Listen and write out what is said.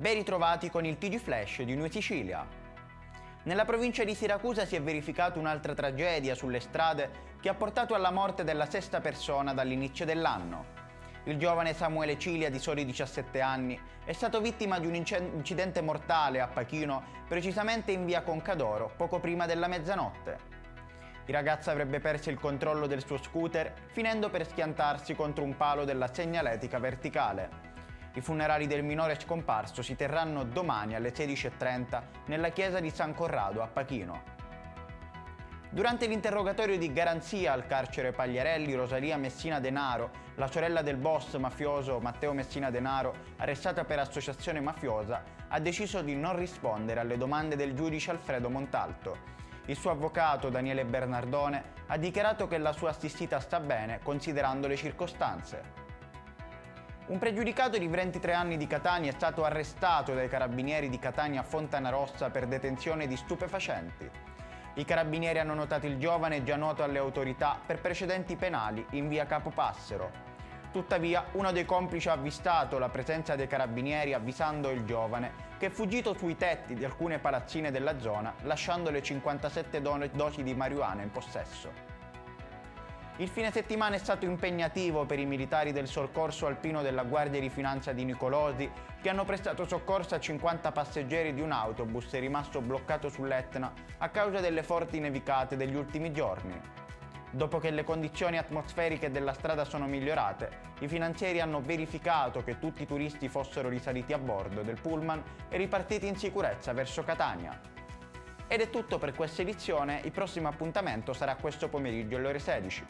ben ritrovati con il TG Flash di New Sicilia. Nella provincia di Siracusa si è verificata un'altra tragedia sulle strade che ha portato alla morte della sesta persona dall'inizio dell'anno. Il giovane Samuele Cilia, di soli 17 anni, è stato vittima di un incidente mortale a Pachino, precisamente in via Concadoro, poco prima della mezzanotte. Il ragazzo avrebbe perso il controllo del suo scooter, finendo per schiantarsi contro un palo della segnaletica verticale. I funerali del minore scomparso si terranno domani alle 16:30 nella chiesa di San Corrado a Pachino. Durante l'interrogatorio di garanzia al carcere Pagliarelli, Rosalia Messina Denaro, la sorella del boss mafioso Matteo Messina Denaro, arrestata per associazione mafiosa, ha deciso di non rispondere alle domande del giudice Alfredo Montalto. Il suo avvocato, Daniele Bernardone, ha dichiarato che la sua assistita sta bene, considerando le circostanze. Un pregiudicato di 23 anni di Catania è stato arrestato dai carabinieri di Catania Fontanarossa per detenzione di stupefacenti. I carabinieri hanno notato il giovane già noto alle autorità per precedenti penali in via Capopassero. Tuttavia, uno dei complici ha avvistato la presenza dei carabinieri avvisando il giovane che è fuggito sui tetti di alcune palazzine della zona, lasciando le 57 dosi di marijuana in possesso. Il fine settimana è stato impegnativo per i militari del Soccorso Alpino della Guardia di Finanza di Nicolosi, che hanno prestato soccorso a 50 passeggeri di un autobus rimasto bloccato sull'Etna a causa delle forti nevicate degli ultimi giorni. Dopo che le condizioni atmosferiche della strada sono migliorate, i finanzieri hanno verificato che tutti i turisti fossero risaliti a bordo del pullman e ripartiti in sicurezza verso Catania. Ed è tutto per questa edizione, il prossimo appuntamento sarà questo pomeriggio alle ore 16.